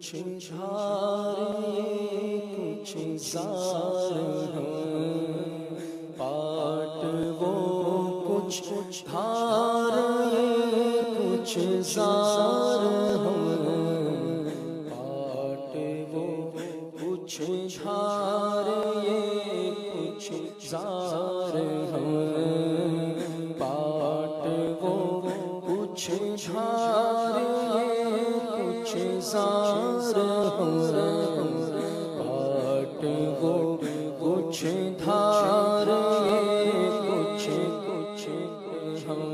کچھ دھارے کچھ زار ہیں پاٹ وہ کچھ دھارے کچھ زار ہیں پاٹ وہ کچھ دھارے کچھ زار ہیں پاٹ وہ کچھ دھارے کچھ زار ہیں پاٹ وہ کچھ دھارے کچھ ہیں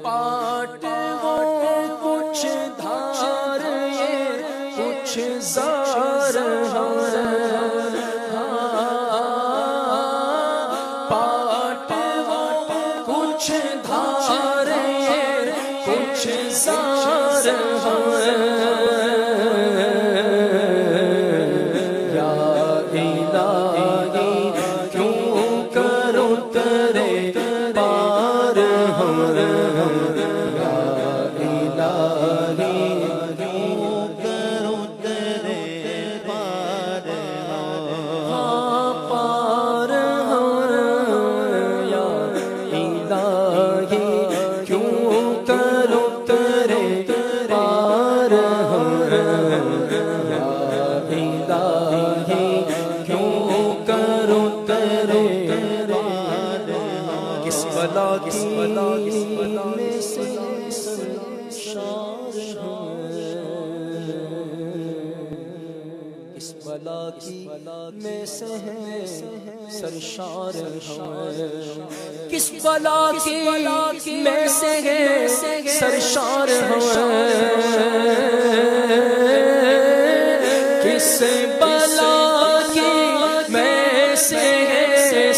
پاٹ وہ کچھ دھارے کچھ زار ہیں پاٹ وہ کچھ دھارے کچھ زار ہیں یا الہی کیوں کرو تیرے پار ہیں یا الہی کیوں کرو تیرے پار پار ہیں یا الہی کیوں کرو تیرے پار ہیں یا الہی کیوں کرو تیرے پار کس بلا میں سے سرشار ہیں کس بلا کی میں سے سرشار ہیں کس بلا کی میں سے سرشار ہیں کس بلا کی میں سے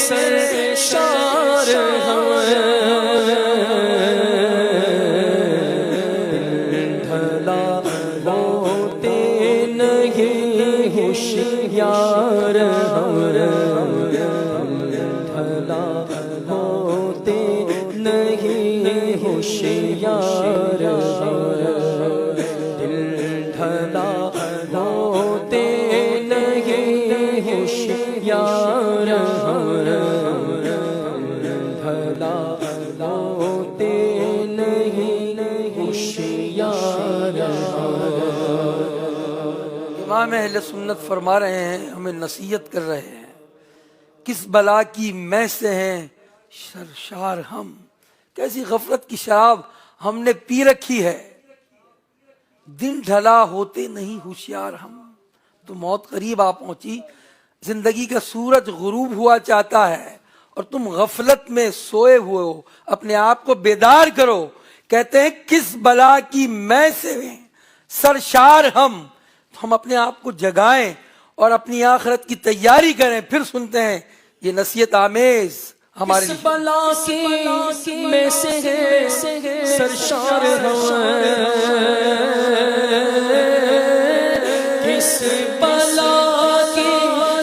سرشار ہیں ڈھلا ہوتے نہیں ہوشیار ڈھلا ہوتے نہیں ہوشیار دل ڈھلا ہوتے نہیں ہوشیار ڈھلا ہوتے نہیں ہوشیار امام اہل سنت فرما رہے ہیں، ہمیں نصیحت کر رہے ہیں، کس بلا کی میں سے ہیں سرشار ہم. کیسی غفلت کی شراب ہم نے پی رکھی ہے. دن ڈھلا ہوتے نہیں ہوشیار ہم. تو موت قریب آ پہنچی، زندگی کا سورج غروب ہوا چاہتا ہے اور تم غفلت میں سوئے ہوئے ہو. اپنے آپ کو بیدار کرو. کہتے ہیں کس بلا کی میں سے ہیں سرشار ہم. ہم اپنے آپ کو جگائیں اور اپنی آخرت کی تیاری کریں. پھر سنتے ہیں یہ نصیحت آمیز ہمارے کس بلا کی میں سے سرشار ہیں کس بلا کی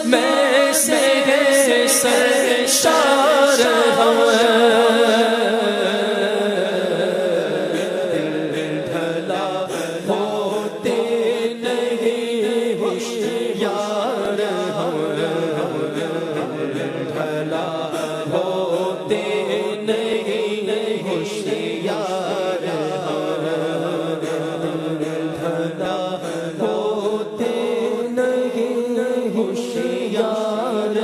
میں سے سرشار ہیں ڈھلا ہوتے نہیں ہوشیار ڈھلا ہوتے نہیں ہوشیار ڈھلا ہوتے نہیں ہوشیار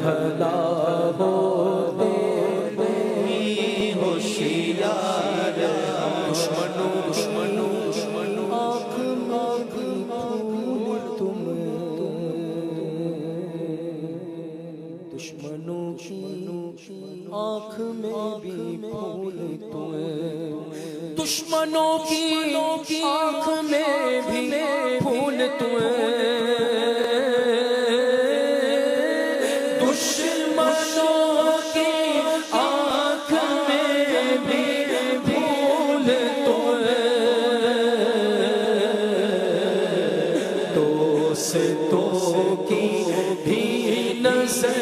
ڈھلا ہوتے نہیں ہوشیار دشمنوں آنکھ پھول تم دشمنوں کی آنکھ میں بھی پھول تم دشمنوں کی آنکھ میں بھی پھول تم دشمنوں کی آنکھ میں بھی پھول تم دوستوں کی بھی نظر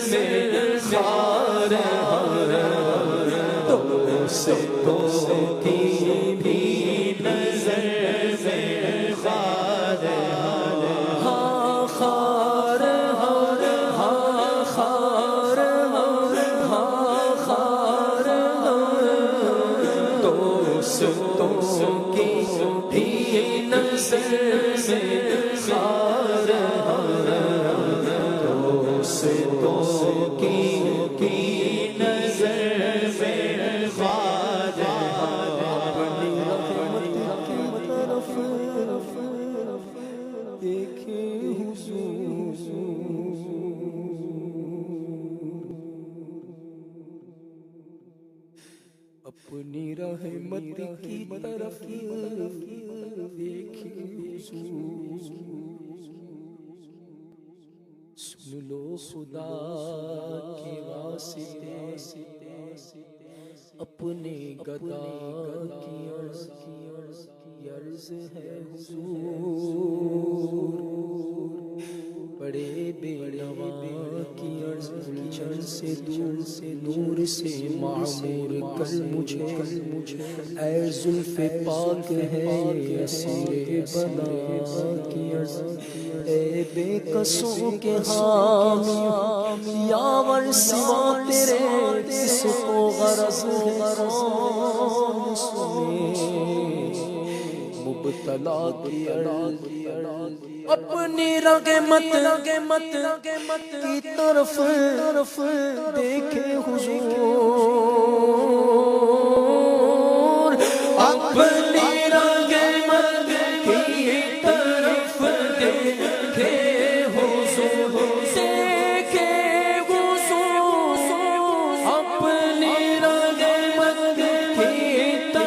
میں خار دوستوں کی بھی نظر نظر میں خار دوستوں کی نظر میں خار اپنی رحمت کی طرف دیکھے اپنی رحمت کی طرف دیکھے سن لو خدا کے واسطے اپنے گدا کی عرض ہے حضور بڑے بے نوا کی عرض چن سے دور سے نور سے معمور کر مجھے اے زلف پاک ہے اسیر بنا کی عرض اے بے قصوں کے حامی یاور سوا تیرے اس کو غرض کون سنے مبتلا کی عرض اپنی رحمت کی طرف دیکھے حضور اپنی رحمت کی طرف دیکھے حضور دیکھے حضور اپنی رحمت کی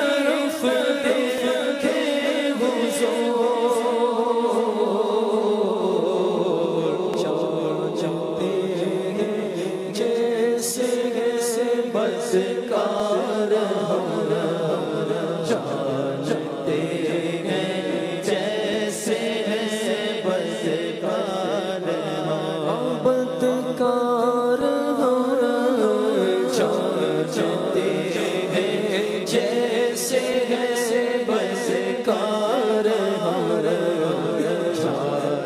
طرف دیکھے حضور بدکار جانتے ہیں جیسے بدکار بدکار جانتے ہیں جیسے بدکار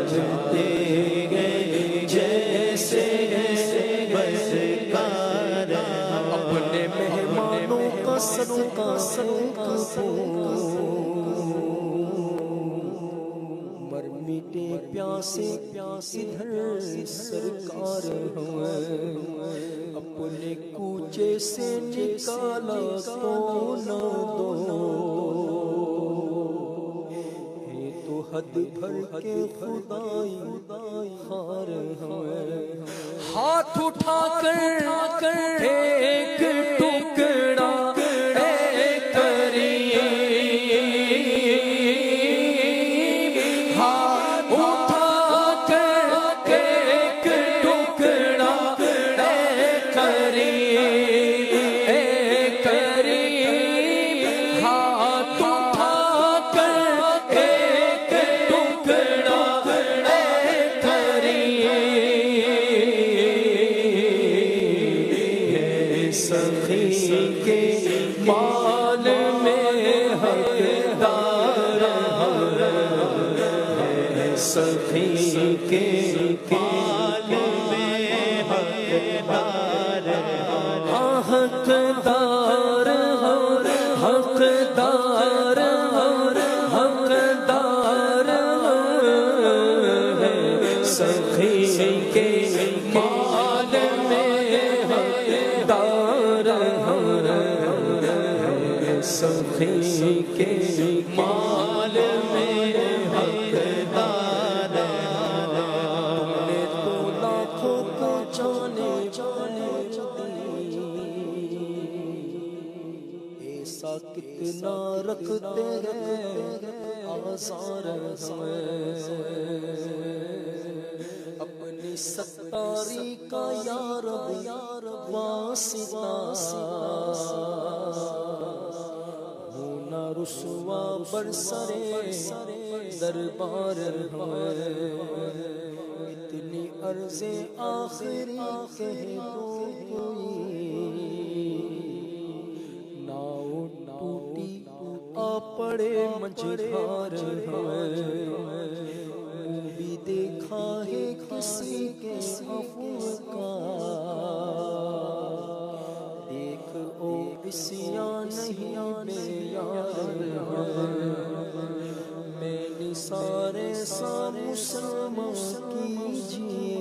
جانتے ہیں جیسے بدکار اپنے مہمانوں کا صدقہ مر میٹے پیاسے ادھر سرکار ہوئے اپنے کوچے سے نکالا تو نہ دو تو حد بھر کے خدائی خار ہوئے ہاتھ اٹھا کر ایک ٹکڑا اے کریم ہاتھ اٹھا کر ایک ٹکڑا اے کریم ہاتھ اٹھا کر ایک ٹکڑا اے کریم سخی کے مال میں حقدار سخی کے مال میں حقدار حقدار حقدار حقدار سخی کے مال میں حقدار سخی کے مال میں حقدار تم نے تو لاکھوں کو جانے ایسا کتنا رکھتے ہیں آزار ہمیں اپنی ستاری کا یا رب واسطہ ہونا رسوا برسرے دربار ہمیں اتنی عرضیں آخری کہہ دو کوئی ناؤ ٹوٹی آ پڑے مجھار ہمیں بھی دیکھا ہے کسی کے عفو کا دیکھ او اسیاں نہیں بے یار سارے سام مسلمان کیجیے،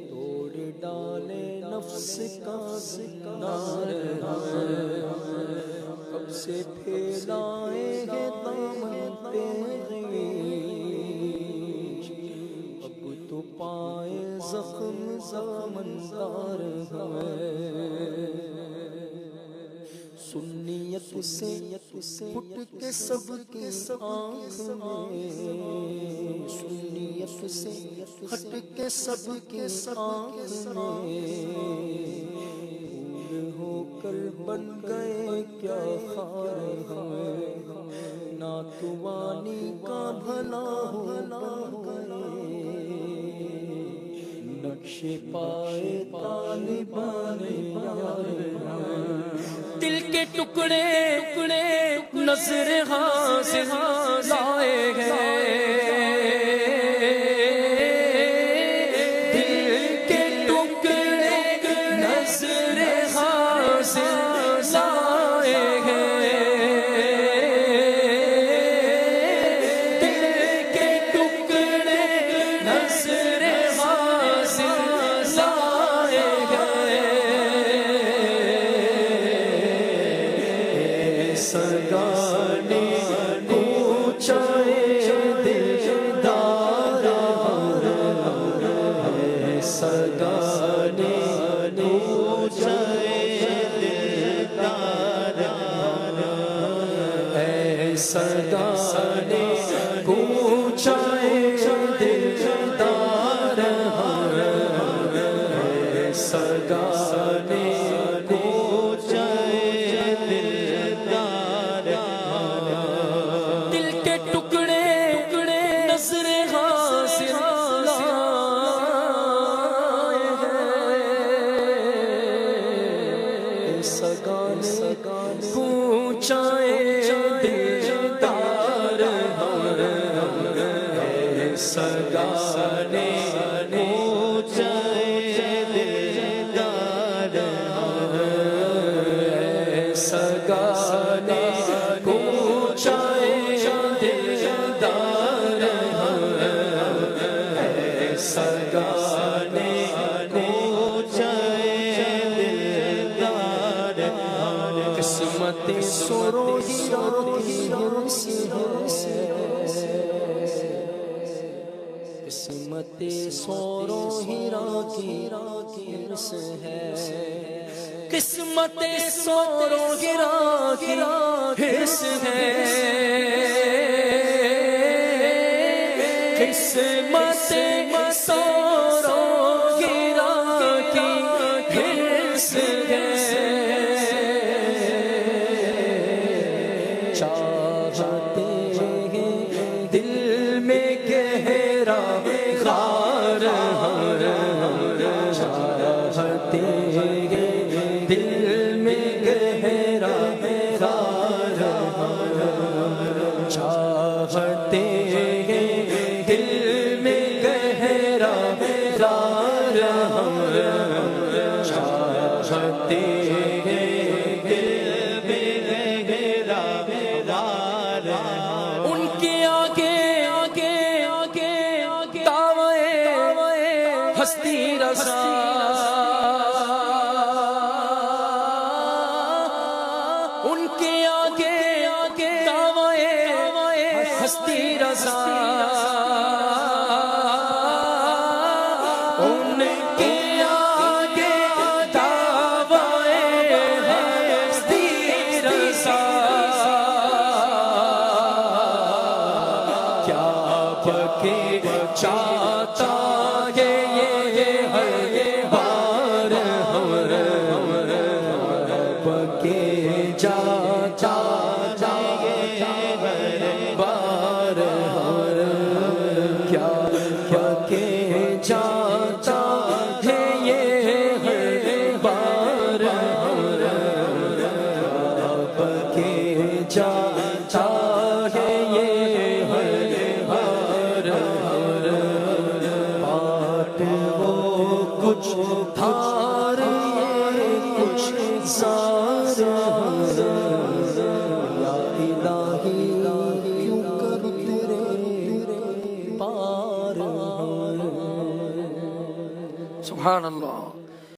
توڑ ڈالے نفس کا زنار ہمیں، کب سے پھیلائے ہیں دامن تیغی، اب تو پائے زخم زمندار ہمیں، سنیت سے پھٹ کے سب کی آنکھ میں، سنیت سے ہٹ کے سب کی آنکھ میں، پھول ہو کر بن گئے کیا خار ہمیں، ناتوانی کا بھلا ہو گئے، نقش پائے طالبان یار ہمیں، دل کے ٹکڑے نظر حاصل لائے گئے، دل کے ٹکڑے نظر حاصل لائے گئے، دل کے ٹکڑے نظر حاصل لائے گئے، سگانے کوچائے دلدار ہے، سگانے کوچائے دلدار ہے، سگانے کوچائے دلدار ہے، سگانے سگانے کوچائے دلدار ہے، سگانے کوچائے دلدار ہے، سگانے کوچائے دلدار، قسمت سورو ہیرو قسمت سورو ہیرا کی ہرس ہے، قسمت سورو ہیرا کی ہرس ہے، قسمت سورو ہیرا کی ہرس ہے، چاہتے ہیں دل میں گہرا غار چاہتے ہیں دل میں گہرا غار چاہتے ہیں دل میں گہرا غار چاہتے ہیں دل میں گہرا غار، ان کے آگے ہستی رسا، ان کے آگے دعوائے ہستی رسا، ان کے آگے دعوائے ہستی رسا، کیا پکے چاہتا ہے یہ ہر بار پکے جاتا ہے ہر بار، کیا پکے جاتا ہے یہ ہر بار پکے جاتا ہے یہ ہر بار، پاٹ وہ کچھ تھار کچھ سار، یا الہی کیوں سبحان اللہ.